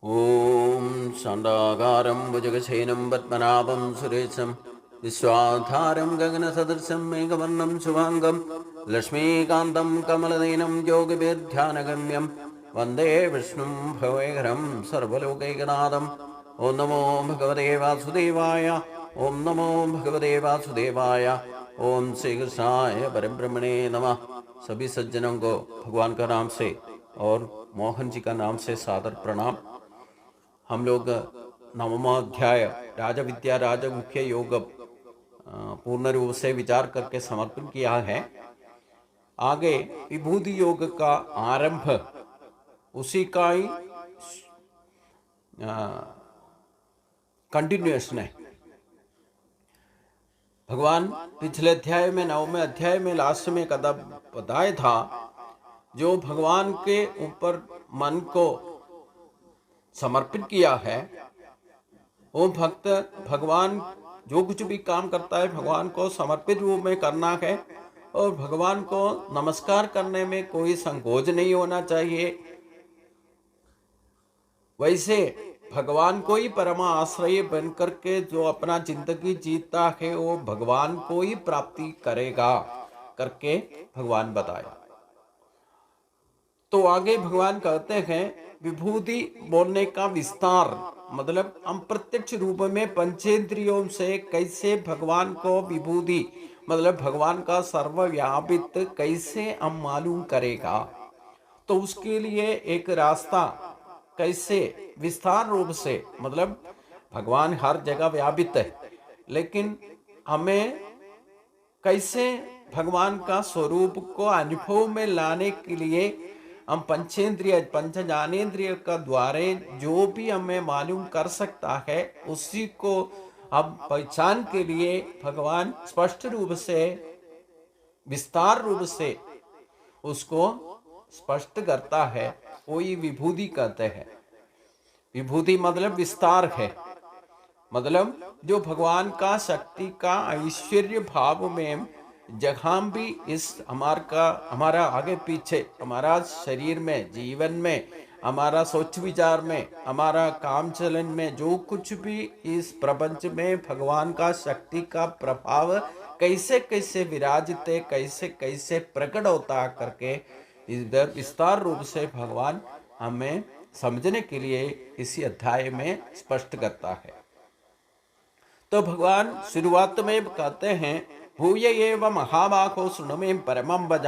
ॐ शाण्डाकारं भुजगशयनं पद्मनाभं सुरेशं विश्वाधारं गगनसदृशं मेघवर्णं शुभाङ्गं लक्ष्मीकान्तं कमलनयनं योगिभिर्ध्यानगम्यं वन्दे विष्णुं भवैहरं सर्वलोकैकनाथम् ॐ नमो भगवते वासुदेवाय। ॐ नमो भगवते वासुदेवाय। ओम श्री कृष्णाय परब्रह्मणे नमः। सभी सज्जनों को भगवान का नाम से और मोहन जी का नाम से सादर प्रणाम। हम लोग नवमा अध्याय राजविद्या राजमुख्य योग पूर्ण रूप से विचार करके समर्पण किया है। आगे विभूति योग का आरंभ उसी का ही कंटिन्यूएशन है। भगवान पिछले अध्याय में नवमे अध्याय में लास्ट में कदा बताया था, जो भगवान के ऊपर मन को समर्पित किया है वो भक्त भगवान जो कुछ भी काम करता है भगवान को समर्पित रूप में करना है और भगवान को नमस्कार करने में कोई संकोच नहीं होना चाहिए। वैसे भगवान को ही परमा आश्रय बनकर के जो अपना जिंदगी जीता है वो भगवान को ही प्राप्ति करेगा करके भगवान बताया। तो आगे भगवान कहते हैं विभूति बोलने का विस्तार, मतलब हम प्रत्यक्ष रूप में पंचेंद्रियों से कैसे भगवान को विभूति मतलब भगवान का सर्वव्यापित कैसे हम मालूम करेगा। तो उसके लिए एक रास्ता कैसे विस्तार रूप से, मतलब भगवान हर जगह व्यापित है, लेकिन हमें कैसे भगवान का स्वरूप को अनुभव में लाने के लिए हम पंचेंद्रिय पंच ज्ञानेन्द्रिय का द्वारे जो भी हमें मालूम कर सकता है उसी को अब पहचान के लिए भगवान स्पष्ट रूप से विस्तार रूप से उसको स्पष्ट करता है। कोई विभूति कहते हैं। विभूति मतलब विस्तार है, मतलब जो भगवान का शक्ति का ऐश्वर्य भाव में जहां भी इस हमारा आगे पीछे हमारा शरीर में जीवन में हमारा सोच विचार में हमारा काम चलन में जो कुछ भी इस प्रपंच में भगवान का शक्ति का प्रभाव कैसे कैसे विराजित है, कैसे कैसे प्रकट होता करके इधर विस्तार रूप से भगवान हमें समझने के लिए इसी अध्याय में स्पष्ट करता है। तो भगवान शुरुआत में कहते हैं भूय एव महाबाहो शृणु मे परमं वच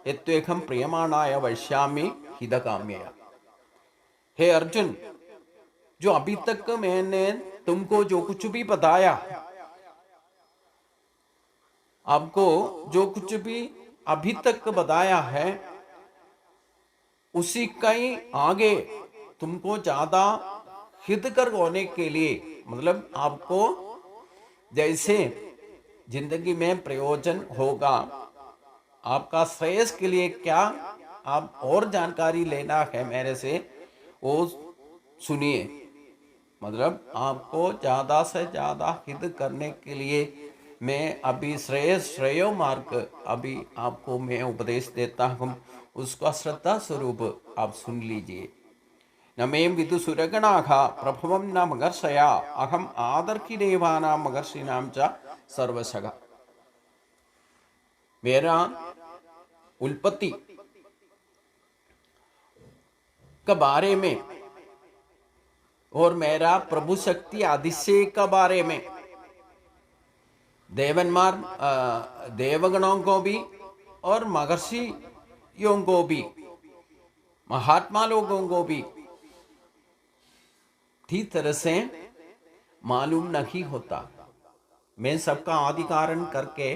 यत्वेहं प्रियमाणाय वैश्यामि हितकाम्यया। हे अर्जुन, जो अभी तक मैंने तुमको जो कुछ भी बताया, आपको जो कुछ भी अभी तक बताया है उसी का ही आगे तुमको ज्यादा हितकर होने के लिए, मतलब आपको जैसे जिंदगी में प्रयोजन होगा, आपका श्रेयस के लिए क्या आप और जानकारी लेना है मेरे से वो सुनिए। मतलब आपको ज्यादा से ज्यादा हित करने के लिए मैं अभी श्रेयो मार्ग अभी आपको मैं उपदेश देता हूँ, उसका श्रद्धा स्वरूप आप सुन लीजिए। न मे विदुसुरगणाः प्रभवं न मगर्षया अहम आदर्की देवानां मगर्षिणां च सर्वशः। मेरा उत्पत्ति के बारे में और मेरा प्रभु शक्ति आदिशय के बारे में देवन्मार देवगणों को भी और महर्षियों को भी महात्मा लोगों को भी ठीक तरह से मालूम नहीं होता। मैं सबका आदि कारण करके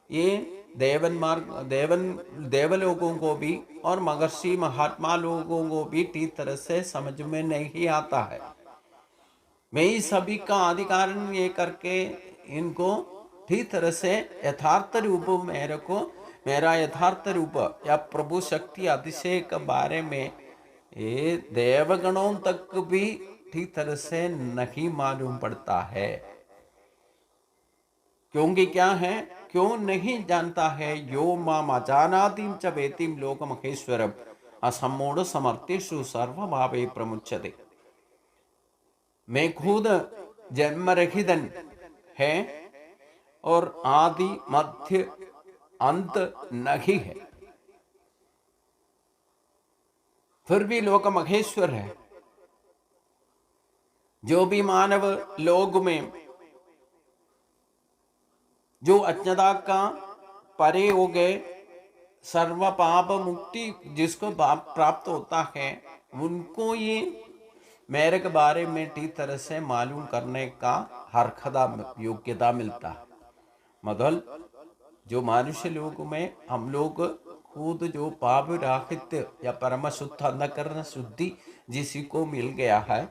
ये देवलोगों को भी और महर्षि महात्मा लोगों को भी ठीक तरह से समझ में नहीं आता है। मैं ही सभी का आदि कारण ये करके इनको ठीक तरह से यथार्थ रूप मेरे को मेरा यथार्थ रूप या प्रभु शक्ति अतिशय के बारे में ये देवगणों तक भी ठीक तरह से नहीं मालूम पड़ता है। क्योंकि क्या है, क्यों नहीं जानता है? यो माम अजानातिम च वेतिम लोकमहेश्वरम असम्मूढ़ समर्थेषु सर्वभावे प्रमुच्यते। मैं खुद जन्म रहितन है और आदि मध्य अंत नहीं है, फिर भी लोक महेश्वर है। जो भी मानव लोक में जो अज्ञता का परे हो गए, सर्व पाप मुक्ति जिसको प्राप्त होता है, उनको ये मेरे के बारे में ठीक तरह से मालूम करने का हरखदा योग्यता मिलता है। मतलब जो मनुष्य लोग में हम लोग खुद जो पाप राहित या परम शुद्ध अंधकरण शुद्धि जिसी को मिल गया है,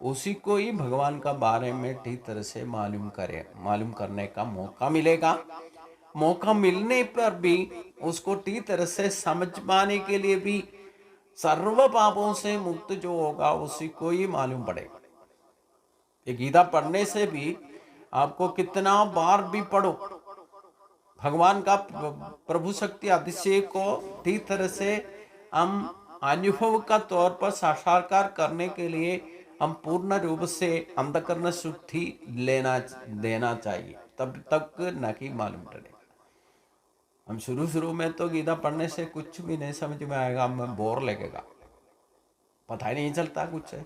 उसी को ही भगवान का बारे में ठीक तरह से मालूम करने का मौका मिलेगा। मौका मिलने पर भी उसको ठीक तरह से समझ पाने के लिए भी सर्व पापों से मुक्त जो होगा उसी को ही मालूम पड़ेगा। ये गीता पढ़ने से भी आपको कितना बार भी पढ़ो, भगवान का प्रभु शक्ति अतिशय को ठीक तरह से हम अनुभव का तौर पर साक्षात्कार करने के लिए हम पूर्ण रूप से अंतःकरण शुद्धि देना चाहिए, तब तक नहीं मालूम पड़ेगा। हम शुरू में तो गीता पढ़ने से कुछ भी नहीं समझ में आएगा, हमें बोर लगेगा, पता ही नहीं चलता कुछ है,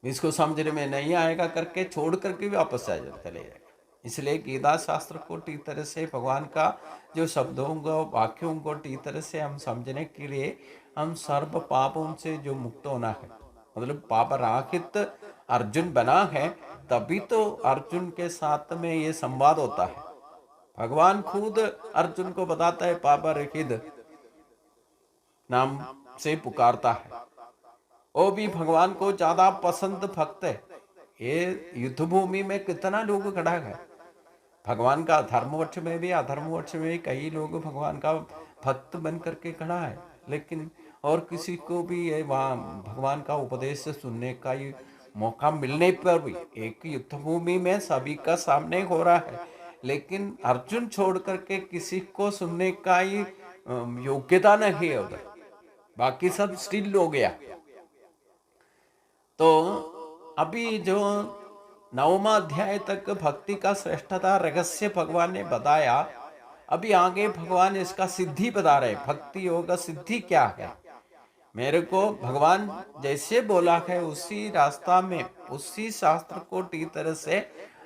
इसको समझने में नहीं आएगा करके छोड़ करके भी वापस चले जाएगा। इसलिए गीता शास्त्र को ठीक तरह से भगवान का जो शब्दों को वाक्यों को ठीक तरह से हम समझने के लिए हम सर्व पापों से जो मुक्त होना है, मतलब पाप राहित अर्जुन बना है, तभी तो अर्जुन के साथ में ये संवाद होता है। भगवान खुद अर्जुन को बताता है, पाप रहित नाम से पुकारता है। वो भी भगवान को ज्यादा पसंद भक्त है। ये युद्ध भूमि में कितना लोग खड़ा है, भगवान का धर्मवक्ष में भी अधर्मवक्ष में भी कई लोग भगवान का भक्त बन करके खड़ा है, लेकिन और किसी को भी ये वहाँ भगवान का उपदेश सुनने का ये मौका मिलने पर भी एक युद्ध भूमि में सभी का सामने हो रहा है, लेकिन अर्जुन छोड़ करके किसी को सुनने का ही योग्यता नहीं है उधर, बाकी सब स्टिल हो गया। तो अभी जो 9वां अध्याय तक भक्ति का श्रेष्ठता रहस्य भगवान ने बताया, अभी आगे भगवान इसका सिद्धि बता रहे। भक्ति योग सिद्धि क्या है, मेरे को भगवान जैसे बोला है उसी रास्ता में उसी शास्त्र को ठीक तरह से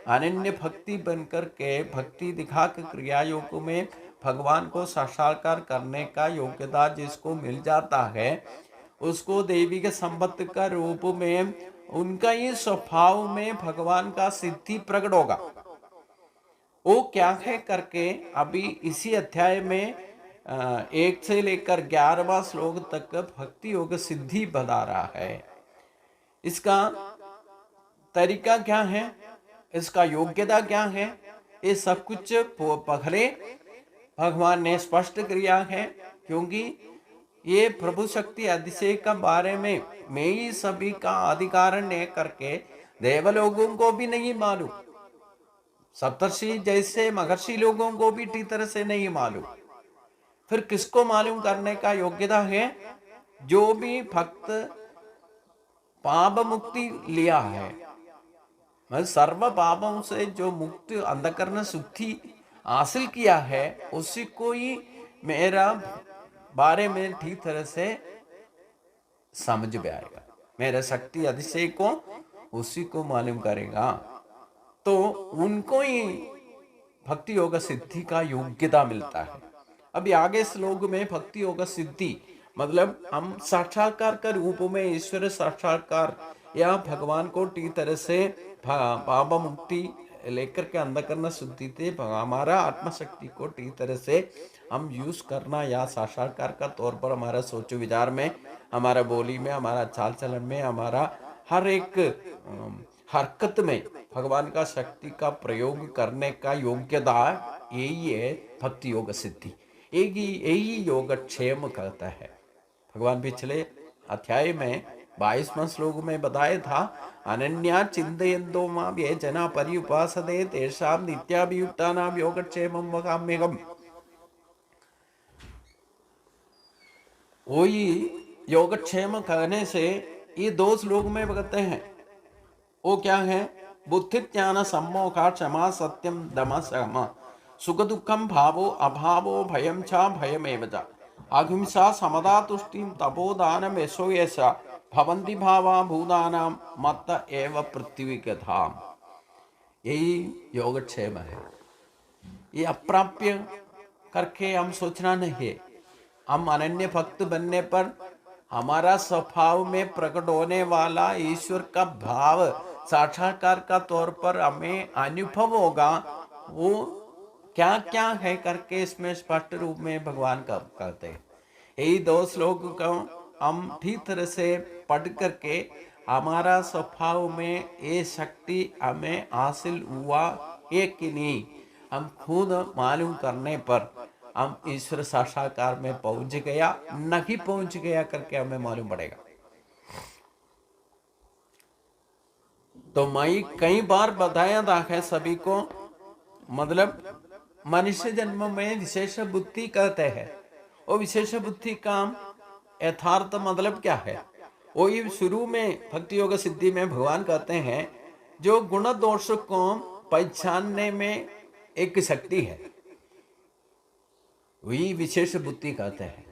अनन्य भक्ति बनकर के भक्ति दिखा के क्रिया योग में भगवान को साक्षात्कार करने का योग्यता जिसको मिल जाता है, उसको देवी के संपत्ति का रूप में उनका ही स्वभाव में भगवान का सिद्धि प्रकट होगा। वो क्या है करके अभी इसी अध्याय में 1 से लेकर 11वां श्लोक तक भक्ति योग सिद्धि बता रहा है। इसका तरीका क्या है, इसका योग्यता क्या है, ये सब कुछ पहले भगवान ने स्पष्ट किया है, क्योंकि ये प्रभु शक्ति अतिशय का बारे में मैं ही सभी का अधिकार ने करके देवलोगों को भी नहीं मालूम, सप्तर्षि जैसे महर्षि लोगों को भी ठीक तरह से नहीं मालूम, फिर किसको मालूम करने का योग्यता है, जो भी भक्त पाप मुक्ति लिया है, मतलब सर्व पापों से जो मुक्ति अंधकरण शुद्धि हासिल किया है, उसी को ही मेरा बारे में ठीक तरह से समझ में आएगा, मेरा शक्ति अतिशय को उसी को मालूम करेगा, तो उनको ही भक्ति योग सिद्धि का योग्यता मिलता है। अभी आगे श्लोक में भक्ति योग सिद्धि मतलब हम साक्षात्कार का रूप में ईश्वर साक्षात्कार या भगवान को ठीक तरह से पाप मुक्ति लेकर के अंधकरण शुद्धि थे हमारा आत्मशक्ति को ठीक तरह से हम यूज करना या साक्षात्कार का तौर पर हमारा सोच विचार में, हमारा बोली में, हमारा चाल चलन में, हमारा हर एक हरकत में भगवान का शक्ति का प्रयोग करने का योग्यता यही है भक्ति योग सिद्धि। यही योगक्षेम कहता है। भगवान पिछले अध्याय में 22वां श्लोक में बताया था, अनन्या चिंतयन्तो मां ये जना पर्युपासते तेषां नित्याभियुक्तानां योगक्षेमं वहाम्यहम्। वही योगक्षेम कहने से ये 2 श्लोक में कहते हैं, वो क्या है? बुद्धि ज्ञान सम्मोहा क्षमा सत्यम दम शम सुख दुखम भावो अभावो भयम च भयमेव च अहिंसा समदा तुष्टिम तपोदानम यशो यश भवन्ति भावा भूतानां मत्त एव पृथ्वी कथाम। यही योगक्षेम है। ये अप्राप्य करके हम सोचना नहीं है। हम अनन्य भक्त बनने पर हमारा स्वभाव में प्रकट होने वाला ईश्वर का भाव साक्षात्कार का तौर पर हमें अनुभव होगा। वो क्या क्या है करके इसमें स्पष्ट रूप में भगवान का कहते हैं। यही 2 श्लोक को हम ठीक तरह से पढ़ करके हमारा स्वभाव में ये शक्ति हमें हासिल हुआ है कि नहीं, हम खुद मालूम करने पर हम ईश्वर साक्षात्कार में पहुंच गया नहीं पहुंच गया करके हमें मालूम पड़ेगा। तो मैं कई बार बताया था है सभी को, मतलब मनुष्य जन्म में विशेष बुद्धि कहते हैं। वो विशेष बुद्धि का यथार्थ मतलब क्या है? वही शुरू में भक्ति योग सिद्धि में भगवान कहते हैं, जो गुण दोष को पहचानने में एक शक्ति है, वही विशेष बुद्धि कहते हैं।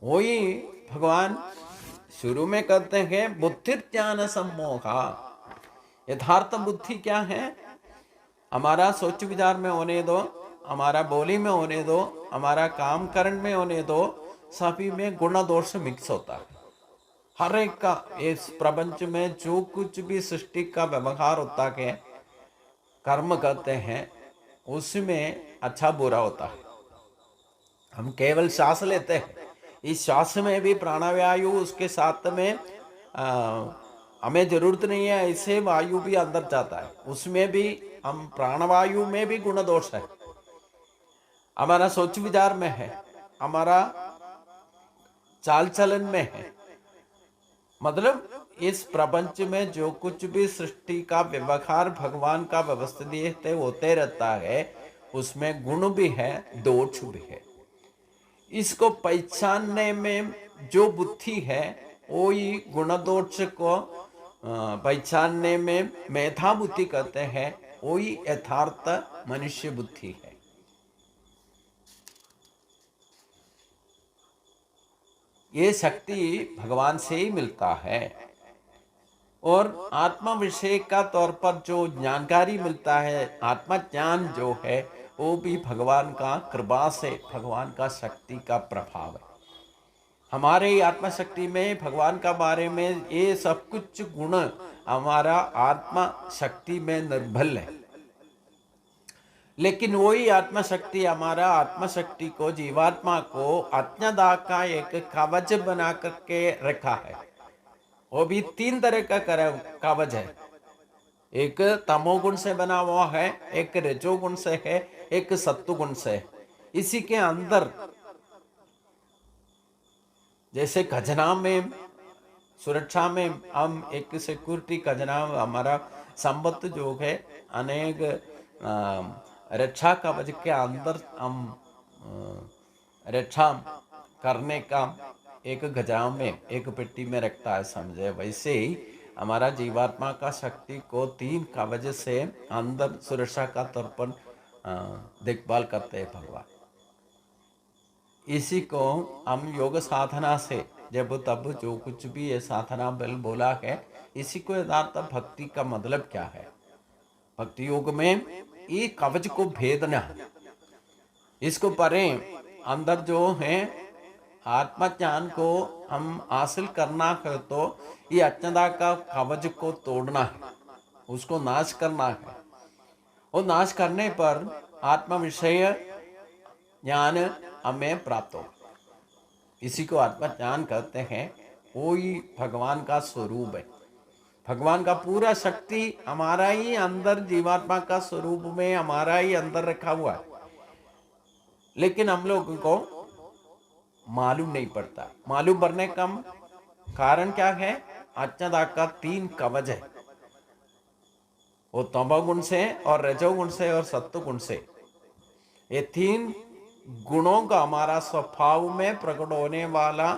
वही भगवान शुरू में कहते हैं बुद्धि ज्ञान सम्मोहा। यथार्थ बुद्धि क्या है? हमारा सोच विचार में होने दो, हमारा बोली में होने दो, हमारा काम करण में होने दो, सभी में गुण दोष मिक्स होता है। हर एक का इस प्रपंच में जो कुछ भी सृष्टि का व्यवहार होता है, कर्म करते हैं, उसमें अच्छा बुरा होता है। हम केवल श्वास लेते हैं, इस श्वास में भी प्राणवायु उसके साथ में हमें जरूरत नहीं है, ऐसे वायु भी अंदर जाता है, उसमें भी हम प्राणवायु में भी गुण दोष है। हमारा सोच विचार में है, हमारा चाल चलन में है। मतलब इस प्रपंच में जो कुछ भी सृष्टि का व्यवहार भगवान का व्यवस्थित होते रहता है, उसमें गुण भी है, दोष भी है। इसको पहचानने में जो बुद्धि है, वो ही गुण दोष को पहचानने में मेधा बुद्धि कहते हैं, वो ही यथार्थ मनुष्य बुद्धि है। ये शक्ति भगवान से ही मिलता है। और आत्मा विषय का तौर पर जो जानकारी मिलता है, आत्मा ज्ञान जो है, वो भी भगवान का कृपा से, भगवान का शक्ति का प्रभाव है। हमारे ही आत्मा शक्ति में भगवान का बारे में ये सब कुछ गुण हमारा आत्मा शक्ति में निर्भर है। लेकिन वही आत्मा शक्ति हमारा आत्मा शक्ति को, जीवात्मा को अज्ञाता का एक कवच बना करके रखा है। वो भी 3 तरह का कवच है। एक तमोगुण से बना हुआ है, एक रजोगुण से है, एक सत्वगुण से। इसी के अंदर जैसे खजना में, सुरक्षा में हम एक सिक्योरिटी खजना, हमारा संपत्ति जो है अनेक रक्षा कवच के अंदर हम रक्षा करने का एक खजाना में, एक पेटी में रखता है, समझे। वैसे ही हमारा जीवात्मा का शक्ति को 3 कवच से अंदर सुरक्षा का तौर पर देखभाल करते हैं भगवान। इसी को हम योग साधना से जब तब जो कुछ भी ये साधना बल बोला है, इसी को यथार्थ भक्ति का मतलब क्या है? भक्ति योग में ये कवच को भेदना, इसको परे अंदर जो है आत्मज्ञान को हम हासिल करना है, तो ये अज्ञाता का कवच को तोड़ना है, उसको नाश करना है। और नाश करने पर आत्म विषय ज्ञान हमें प्राप्त हो। इसी को आत्मज्ञान कहते हैं। वो ही भगवान का स्वरूप है। भगवान का पूरा शक्ति हमारा ही अंदर, जीवात्मा का स्वरूप में हमारा ही अंदर रखा हुआ है, लेकिन हम लोगों को मालूम नहीं पड़ता। मालूम पड़ने का कारण क्या है? अज्ञाता का 3 कवच है। वो तमोगुण से और रजोगुण से और सत्वगुण से, ये 3 गुणों का हमारा स्वभाव में प्रकट होने वाला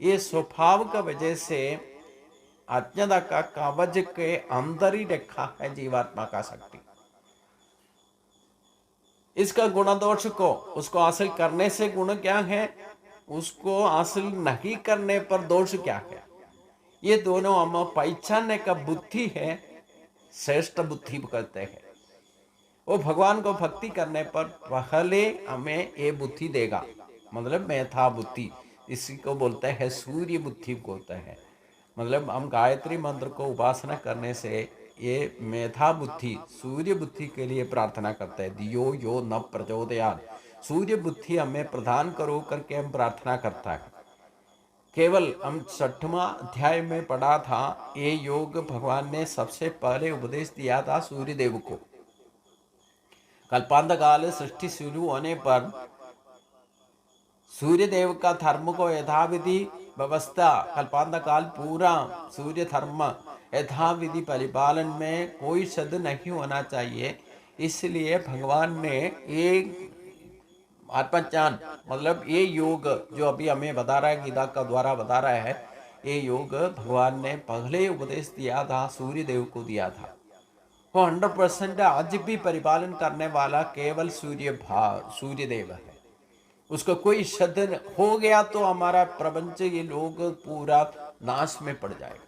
ये स्वभाव का वजह से अज्ञता का कवच के अंदर ही रखा है जीवात्मा का शक्ति। इसका गुण दोष को उसको हासिल करने से गुण क्या है, उसको हासिल नहीं करने पर दोष क्या है, ये दोनों हम पहचानने का बुद्धि है, श्रेष्ठ बुद्धि कहते हैं। वो भगवान को भक्ति करने पर पहले हमें ये बुद्धि देगा, मतलब मेधा बुद्धि, इसी को बोलते हैं सूर्य बुद्धि बोलते हैं। मतलब हम गायत्री मंत्र को उपासना करने से ये मेधा बुद्धि, सूर्य बुद्धि के लिए प्रार्थना करते हैं। दियो यो न प्रचोदयात्, सूर्य बुद्धि हमें प्रदान करो करके हम प्रार्थना करता है। केवल हम 6वां अध्याय में पढ़ा था, ये योग भगवान ने सबसे पहले उपदेश दिया था सूर्यदेव को। कल्पांत काल सृष्टि शुरू होने पर सूर्यदेव का धर्म को यथाविधि व्यवस्था, कल्पांत काल पूरा सूर्य धर्म यथाविधि परिपालन में कोई शब्द नहीं होना चाहिए। इसलिए भगवान ने एक आत्मज्ञान, मतलब ये योग जो अभी हमें बता रहा है, गीता का द्वारा बता रहा है, ये योग भगवान ने पहले उपदेश दिया था, सूर्यदेव को दिया था। वो 100% आज भी परिपालन करने वाला केवल सूर्यदेव है। उसका कोई शब्द हो गया तो हमारा प्रपंच, ये लोग पूरा नाश में पड़ जाएगा।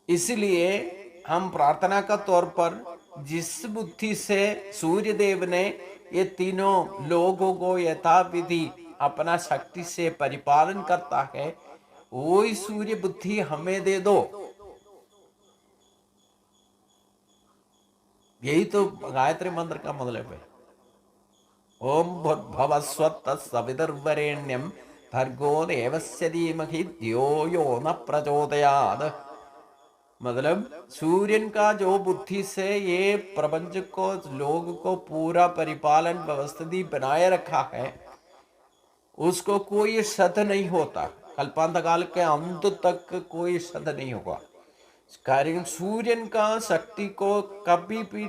इसलिए हम प्रार्थना का तौर पर जिस बुद्धि से सूर्यदेव ने ये तीनों लोगों को यथाविधि अपना शक्ति से परिपालन करता है, वही सूर्य बुद्धि हमें दे दो। यही तो गायत्री मंत्र का मतलब है। ओम भूर्भुवस्सुवः भर्गो देवस्य धीमहि धियो यो न प्रचोदयात्। मतलब सूर्यन का जो बुद्धि से ये प्रपंच को, लोग को पूरा परिपालन व्यवस्थित बनाए रखा है, उसको कोई शत नहीं होता। कल्पांत काल के अंत तक कोई शत नहीं होगा। कारण सूर्यन का शक्ति को कभी भी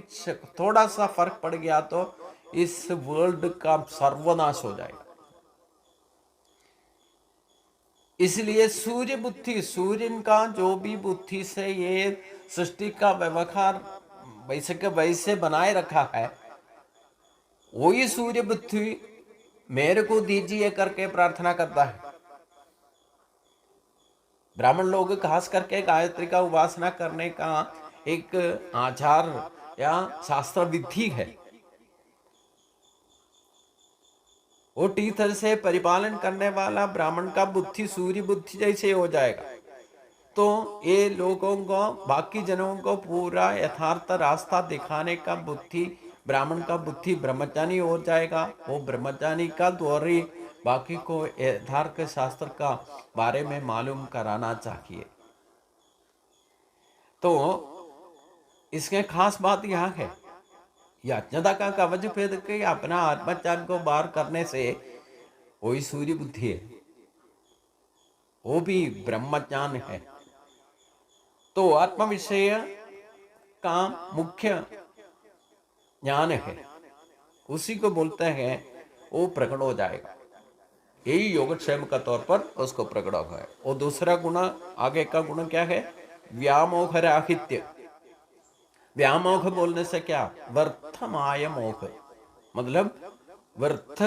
थोड़ा सा फर्क पड़ गया तो इस वर्ल्ड का सर्वनाश हो जाएगा। इसलिए सूर्य बुद्धि, सूर्यन का जो भी बुद्धि से ये सृष्टि का व्यवहार वैसे के वैसे बनाए रखा है, वही सूर्य बुद्धि मेरे को दीजिए करके प्रार्थना करता है। ब्राह्मण लोग खास करके गायत्री का उपासना करने का एक आचार या शास्त्र विधि है। वो तीर्थर से परिपालन करने वाला ब्राह्मण का बुद्धि सूर्य बुद्धि जैसे हो जाएगा, तो ये लोगों को, बाकी जनों को पूरा यथार्थ रास्ता दिखाने का बुद्धि, ब्राह्मण का बुद्धि ब्रह्मचारी हो जाएगा। वो ब्रह्मचारी का द्वारा बाकी को यथार्थ शास्त्र का बारे में मालूम कराना चाहिए। तो इसके खास बात यह है, यह अज्ञता का कवच भेद के अपना आत्मज्ञान को बाहर करने से वही सूर्य बुद्धि है, वो भी ब्रह्मज्ञान है। तो आत्म विषय का मुख्य ज्ञान है, उसी को बोलते हैं, वो प्रकट हो जाएगा। यही योगक्षेम का तौर पर उसको प्रकट होगा है। और दूसरा गुण, आगे का गुण क्या है, व्यामोह राहित्य। व्यामोह बोलने से क्या, व्यर्थमाय मोह, मतलब व्यर्थ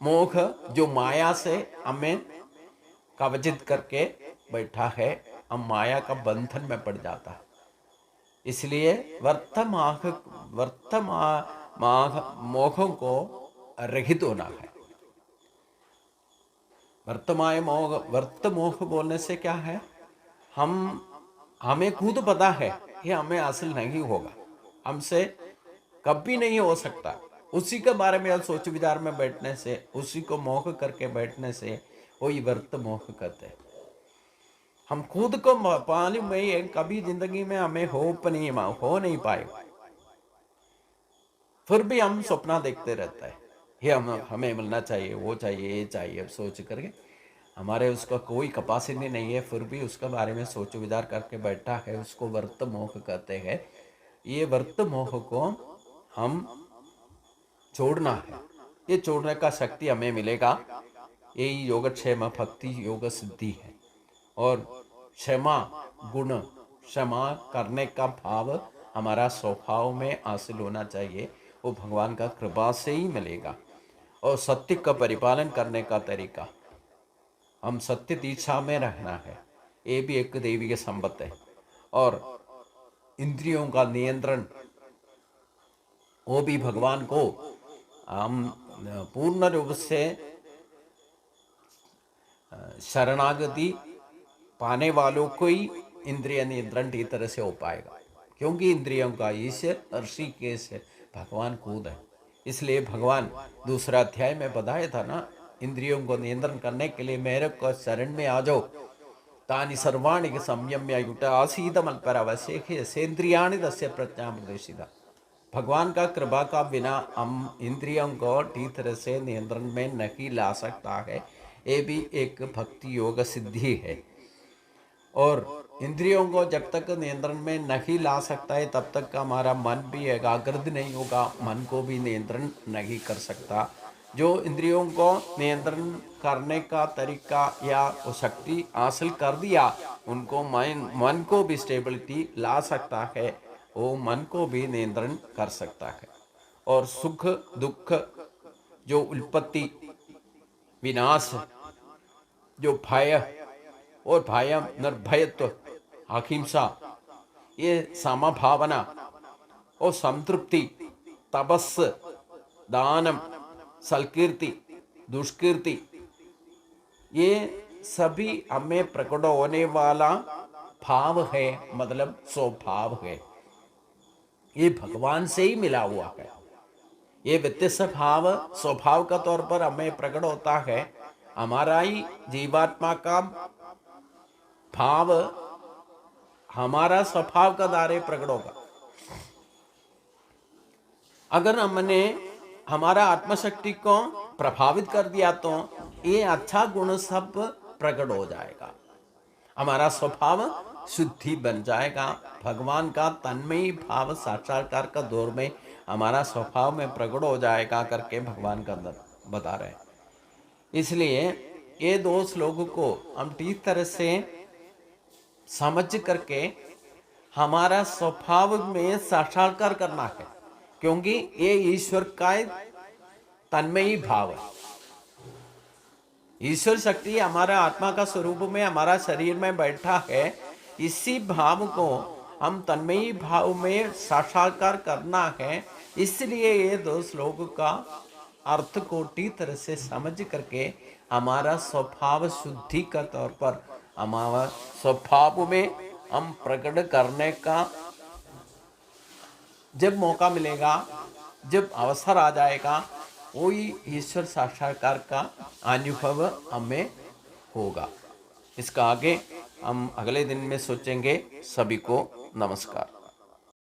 मोह जो माया से हमें कवचित करके बैठा है, हम माया का बंधन में पड़ जाता है। इसलिए मोह को रहित होना है। वर्त मोह बोलने से क्या है, हमें खुद पता है ये हमें हासिल नहीं होगा, हमसे कभी नहीं हो सकता। उसी के बारे में सोच विचार में बैठने से, उसी को मोह करके बैठने से वही वर्त मोह कहते हैं। हम खुद को मालूम में कभी जिंदगी में हमें हो नहीं पाए, फिर भी हम सपना देखते रहता है, ये हमें मिलना चाहिए, वो चाहिए, ये चाहिए, सोच करके हमारे उसका कोई कैपेसिटी नहीं है, फिर भी उसके बारे में सोच विचार करके बैठा है, उसको वर्त मोह कहते हैं। ये वर्त मोह को हम छोड़ना है। ये छोड़ने का शक्ति हमें मिलेगा। यही योगक्षेम भक्ति योग सिद्धि है। और क्षमा गुण, क्षमा करने का भाव हमारा स्वभाव में हासिल होना चाहिए, वो भगवान का कृपा से ही मिलेगा। और सत्य का परिपालन करने का तरीका, हम सत्य दिशा में रहना है, ये भी एक दैविक संपत्ति है। और इंद्रियों का नियंत्रण, वो भी भगवान को हम पूर्ण रूप से शरणागति पाने वालों को ही इंद्रिय नियंत्रण की तरह से हो पाएगा, क्योंकि इंद्रियों का ईश्वर ऋषिकेश है, भगवान खुद है। इसलिए भगवान दूसरा अध्याय में बताया था ना, इंद्रियों को नियंत्रण करने के लिए मेरे को शरण में आ जाओ। तानि सर्वाणि संयम्य युक्त आसीत मल्परवशेखे सेन्द्रियाणि तस्य प्रज्ञा प्रदेशिता। भगवान का कृपा का बिना हम इंद्रियों को ठीक तरह से नियंत्रण में नहीं ला सकता है, ये भी एक भक्ति योग सिद्धि है। और इंद्रियों को जब तक नियंत्रण में नहीं ला सकता है तब तक हमारा मन भी एकाग्र नहीं होगा, मन को भी नियंत्रण नहीं कर सकता। जो इंद्रियों को नियंत्रण करने का तरीका या वो शक्ति हासिल कर दिया, उनको मन को भी स्टेबिलिटी ला सकता है, वो मन को भी नियंत्रण कर सकता है। और सुख दुख, जो उत्पत्ति विनाश, जो भय और भयम निर्भयत्व, अहिंसा, ये समभावना और संतृप्ति, तपस्, दानम, सलकीर्ति, दुष्कीर्ति, ये सभी हमें प्रकट होने वाला भाव है, मतलब स्वभाव है। ये भगवान से ही मिला हुआ है। ये व्यत्यस्त भाव स्वभाव का तौर पर हमें प्रकट होता है। हमारा ही जीवात्मा का भाव हमारा स्वभाव का दायरे प्रकट होगा। अगर हमने हमारा आत्मशक्ति को प्रभावित कर दिया तो ये अच्छा गुण सब प्रकट हो जाएगा, हमारा स्वभाव शुद्धि बन जाएगा। भगवान का तन्मयी भाव साक्षात्कार का दौर में हमारा स्वभाव में प्रकट हो जाएगा करके भगवान का बता रहे हैं। इसलिए ये दो श्लोकों को हम ठीक तरह से समझ करके हमारा स्वभाव में साक्षात्कार करना है, क्योंकि ये ईश्वर का तन्मयी भाव है। ईश्वर शक्ति हमारा आत्मा का स्वरूप में हमारा शरीर में बैठा है। इसी भाव को हम तन्मयी भाव में साक्षात्कार करना है। इसलिए ये दो श्लोक का अर्थ को ठीक तरह से समझ करके हमारा स्वभाव शुद्धि का तौर पर हमारा स्वभाव में हम प्रकट करने का जब मौका मिलेगा, जब अवसर आ जाएगा, वही ईश्वर साक्षात्कार का अनुभव हमें होगा। इसका आगे हम अगले दिन में सोचेंगे। सभी को नमस्कार।